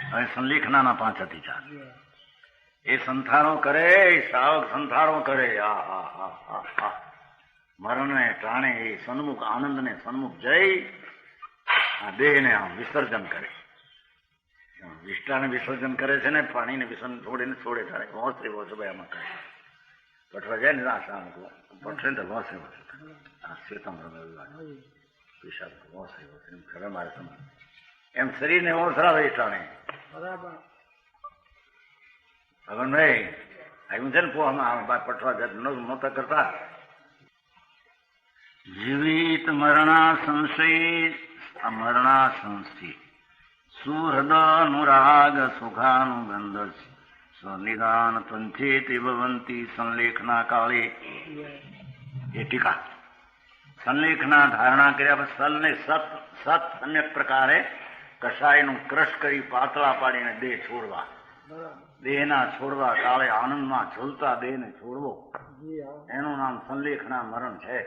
હવે સંલેખનાના 5 અધિકાર એ સંથારો કરે, શ્રાવક સંથારો કરે. મરણને ટાણે એ સન્મુખ આનંદને સન્મુખ જઈ આ દેહને આમ વિસર્જન કરે. વિષ્ટાને વિસર્જન કરે છે ને, પાણીને વિસર્જન છોડીને છોડે તારે વોસરે વોસ ભાઈ આમાં કરે. પઠવા જાય ને આશા પઠશે ને તો વોસરે વોસ આ શ્વેતામ્બર પિશાબ વોસરે વોસ એમ ખરે મારે સમજ એમ શરીરને ઓસરાવે ટાણે. ભગવાનભાઈ આવ્યું છે ને પોવામાં પઠવા જાય નહોતા કરતા. જીવિત મરણા સંશય મરણા સંસ્થિ સુહૃદ અનુરાગ સુખાનુગંધ સ્વનિદાન પંચેતિ ભવંતી સંલેખના કાળે. એ ટીકા સંલેખના ધારણા કર્યા પછી સલને સત સમ્યક પ્રકારે કષાયનું ક્રશ કરી પાતળા પાડીને દેહ છોડવા. દેહના છોડવા કાળે આનંદમાં ઝૂલતા દેહને છોડવો એનું નામ સંલેખના મરણ છે.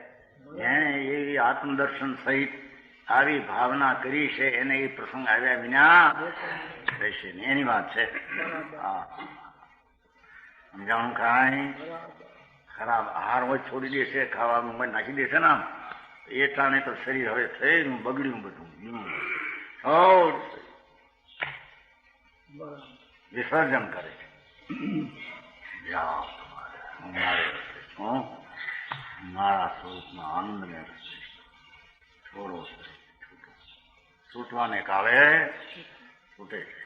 જેણે એવી આત્મદર્શન સહિત આવી ભાવના કરી છે એને એ પ્રસંગ આવ્યા વિના રહેશે ને એની વાત છે. હા સમજાણું કાંઈ ખરાબ આહાર હોય છોડી દેશે, ખાવાનું નાખી દેશે ને આમ એ ટાણે તો શરીર હવે થયું બગડ્યું બધું વિસર્જન કરે છે. મારા સ્વરૂપમાં આનંદને રસ્તે થોડો છૂટવાને કાળે છૂટે છે.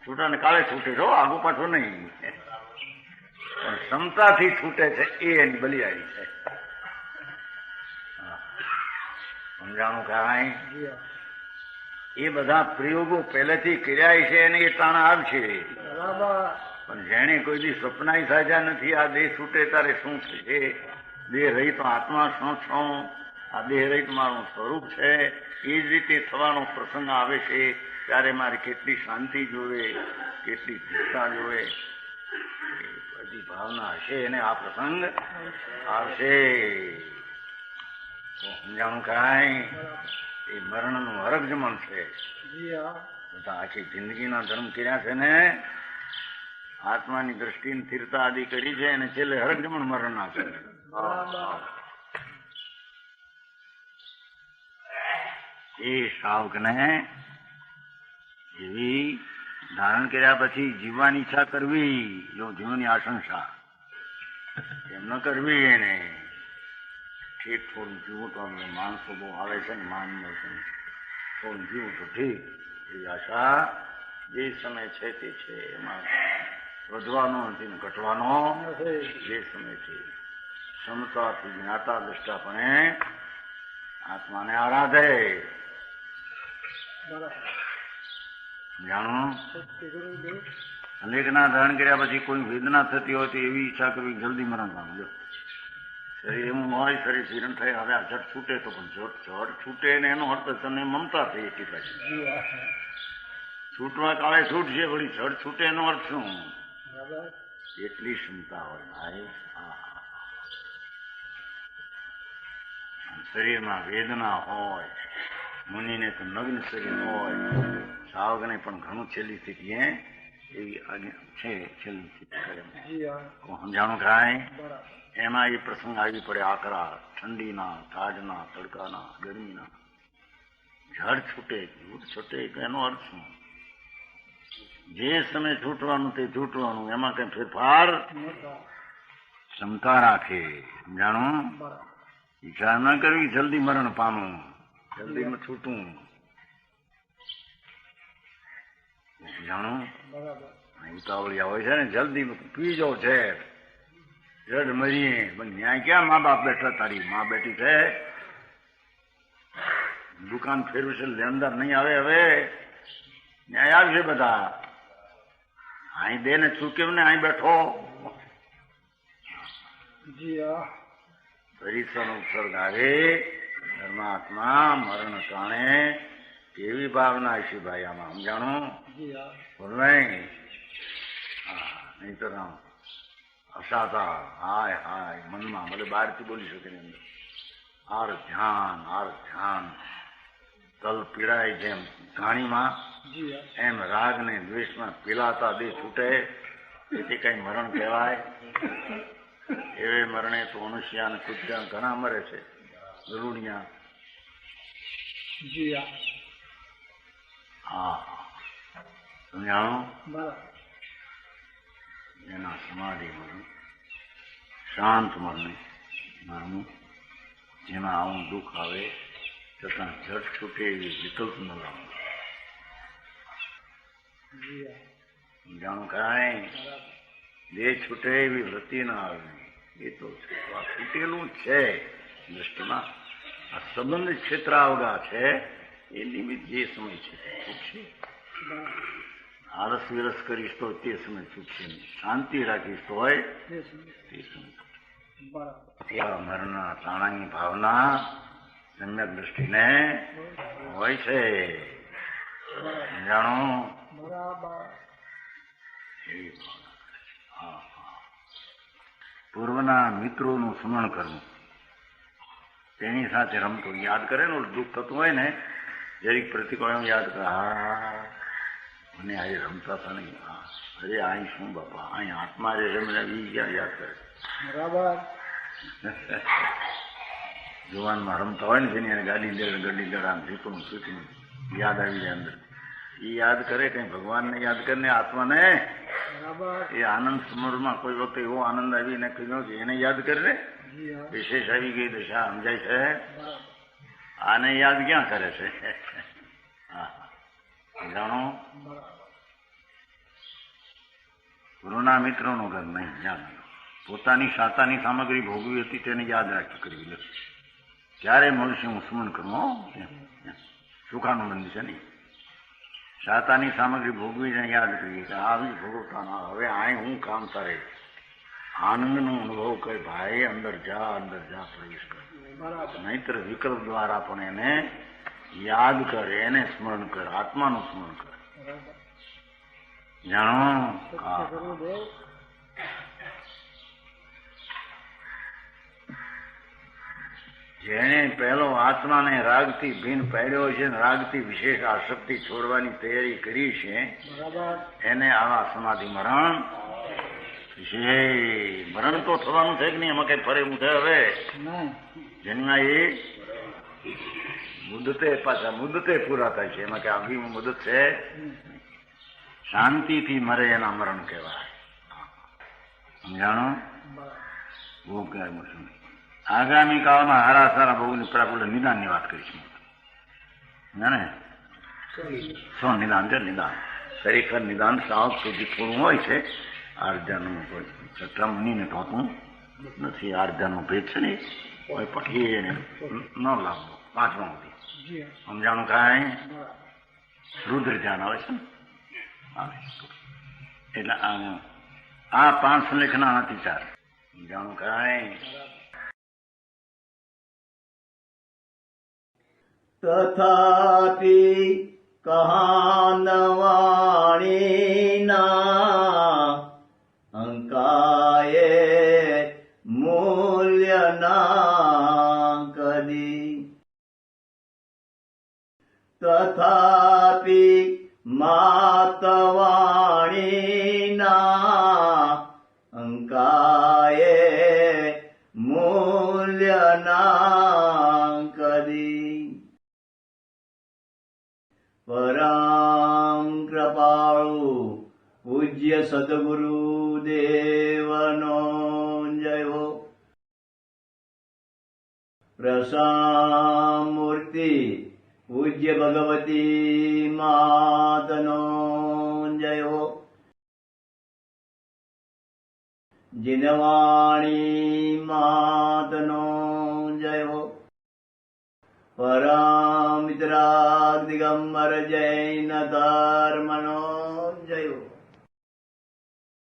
છૂટાને કાળે છૂટે છો, આગુ પાછો નહીં, પણ ક્ષમતાથી છૂટે છે એ એની બલિયારી છે. સમજાણું કાંઈ? એ બધા પ્રયોગો પહેલેથી કર્યા છે અને એ ટાણા આવશે. પણ જેને કોઈ દી સપનાય સાજા નથી આ દેહ છૂટે તારે શું છે, દેહ રહિત આત્મા શું છું, આ દેહ રહિત મારું સ્વરૂપ છે, એ જ રીતે થવાનો પ્રસંગ આવે છે ત્યારે મારે કેટલી શાંતિ જોવે, કેટલી ચિંતા જોવે, બધી ભાવના હશે એને આ પ્રસંગ આવશે. સમજાણું કાંઈ? એ મરણનું હરકજમણ છે. બધા આખી જિંદગીના ધર્મ કર્યા છે ને, આત્માની દ્રષ્ટિને સ્થિરતા આદિ કરી છે અને છેલ્લે હરકજમણ મરણ ના કરે. એ શ્રાવકને એવી ધારણ કર્યા પછી જીવવાની ઈચ્છા કરવી, જો જીવનની આશંસા એમ ન કરવી. એને ઠીક થોડું જીવું તો માણસો બહુ આવે છે ને માન થોડું જીવું તો ઠીક એવી આશા જે સમય છે તે છે, એમાં વધવાનો નથી ને ઘટવાનો જે સમય છે. ક્ષમતાથી જ્ઞાતા દૃષ્ટાપણે આત્માને આરાધે. જાણો સંલેખના ધારણ કર્યા પછી કોઈ વેદના થતી હોય તો એવી ઈચ્છા કરવી જલ્દી મરણ પામે. જો શરીર એમ હોય, શરીર જીરણ થાય, હવે આ જટ છૂટે તો પણ જટ છૂટે ને એનો અર્થ તને મમતા થઈ એટલી પાછી. છૂટવા કાળે છૂટશે, વળી જટ છૂટે એનો અર્થ શું? એટલી ક્ષમતા હોય ભાઈ. શરીરમાં વેદના હોય, મુનિને તો નગ્ન શરીર હોય, સાવકને પણ ઘણું છેલ્લી સ્થિતિ એવી છે. છેલ્લી સ્થિતિ કરે સમજાણું કાંઈ? એમાં એ પ્રસંગ આવી પડે આકરા ઠંડીના, ટાઢના, તડકાના, ગરમીના. જળ છૂટે, જૂઠ છૂટે એનો અર્થ શું? જે સમય છૂટવાનું તે છૂટવાનું, એમાં કઈ ફેરફાર ક્ષમતા રાખે. સમજાણું? ઈચ્છા ન કરવી જલ્દી મરણ પામવું, જલ્દી છૂટવું. જાણું ઉતાવળિયા હોય છે ને, જલ્દી પી જાઓ છે જડ મરીએ. પણ ન્યાય ક્યાં મા બાપ બેઠા? તારી મા બેઠી છે, દુકાન ફેરવું છે, લેણદાર નહીં આવે. હવે ન્યાય આવશે બધા. અહીં દે ને ચૂક્યું ને અહીં બેઠો. પરિસરનો ઉપસર્ગ આવે, ધર્માત્મા મરણ ટાણે કેવી ભાવના હશે ભાઈ આમાં. સમજાણું? બોલવાય નહીં તો રામ અસાતા હાય હાય મનમાં ભલે બહારથી બોલી શકે ને અંદર આર ધ્યાન તલ પીડાય જેમ ઘાણીમાં એમ રાગ ને દ્વેષમાં પીલાતા દેહ છૂટે તેથી કઈ મરણ કહેવાય? એવે મરણે તો મનુષ્ય અને કુત્યા ઘણા મરે છે, ગરુડિયા. હા, સમજાણો? એના સમાધિ મરણ, શાંત મરણું, જેમાં આવું દુઃખ આવે છતાં જટ છૂટે એવી વિકલ્પ ન લાવવો. જાણું કાંઈ દેહ છૂટે એવી વૃત્તિ ના આવે. એ તો આ છૂટેલું છે દ્રષ્ટિમાં. આ સંબંધ ક્ષેત્રાવગા છે એ નિમિત્ત જે સમય છે છૂટશે. આળસ વિરસ કરીશ તો તે સમય છૂટશે નહીં. શાંતિ રાખીશ તો હોય તે સમય. મરના તાણાની ભાવના સમ્યક દ્રષ્ટિને હોય છે. જાણો? પૂર્વના મિત્રોનું સ્મરણ કરવું, તેની સાથે રમતું યાદ કરે ને, દુઃખ થતું હોય ને જરીક પ્રતિકોળ યાદ કરે. હા, મને આજે રમતા હતા નહીં. હા, અરે અહીં શું બાપા, અહીં આત્મા જે રમીને ક્યાં યાદ કરે. બરાબર. જુવાનમાં રમતા હોય ને જેની ગાડી ગડી આમ જીતું શીખવું યાદ આવી જાય અંદર. એ યાદ કરે કઈ ભગવાનને યાદ કરીને આત્માને. એ આનંદ સમરમાં કોઈ વખતે એવો આનંદ આવીને કહ્યું કે એને યાદ કરે, વિશેષ આવી ગઈ દશા સમજાય છે. આને યાદ ક્યાં કરે છે? જાણો? ગુરુના મિત્રોનું ઘર નહીં. જાણ પોતાની શાતાની સામગ્રી ભોગવી હતી તેને યાદ રાખી કરવી લે. ક્યારે મળશે હું સ્મરણ કરું. સુખાનુબંધ છે નહીં. શાતાની સામગ્રી ભોગવીને યાદ કરીએ કે આવી ભોગવતા ના, હવે આ હું કામ તારે આનંદનો અનુભવ કરે. ભાઈ અંદર જા પ્રવેશ કર. નહીતર વિકલ્પ દ્વારા પણ એને યાદ કરે, એને સ્મરણ કર, આત્માનું સ્મરણ કર. જાણો? જેણે પહેલો આત્માને રાગથી ભિન્ન પાડ્યો છે, રાગથી વિશેષ આસક્તિ છોડવાની તૈયારી કરી છે, એને આવા સમાધિ મરણ છે. મરણ તો થવાનું છે કે નહીં? એમાં કઈ ફરે હું છે? હવે જેમાં એ મુદતે પાછા મુદતે પૂરા થાય છે, એમાં કઈ આગી મુદત છે? શાંતિથી મરે એના મરણ કહેવાય. સમજાણો? બહુ ક્યારે મળશું. આગામી કાળમાં હારા સારા બહુની આપણે નિદાનની વાત કરીશું. ને શું નિદાન છે? નિદાન ખરેખર નિદાન સાવ સુધી પૂરું હોય છે. આર્જાનું છઠ્ઠા મહિને હોતું નથી. આર્જાનો ભેદ છે ને કોઈ પઠીએ ને ન લાવવો. પાંચમા સુધી સમજાણું કાંઈ? રુદ્ર ધ્યાન આવે છે ને આવે એટલે આ 5 સંલેખના નથી 4. સમજાણું કાંઈ? તથાપિ કહાનવાણીના અંકાયે મૂલ્યના કદી. તથાપિ માતવાણીના અંકાયે મૂલ્યના કદી. પરમ કૃપાળુ પૂજ્ય સદગુરુ દેવનો જય હો. પ્રસામૂર્તિ પૂજ્ય ભગવતી માતનો જય હો. જીનવાણી માતનો જય હો. પરમ મિત્રાગ દિગંબર જૈન ધર્મનો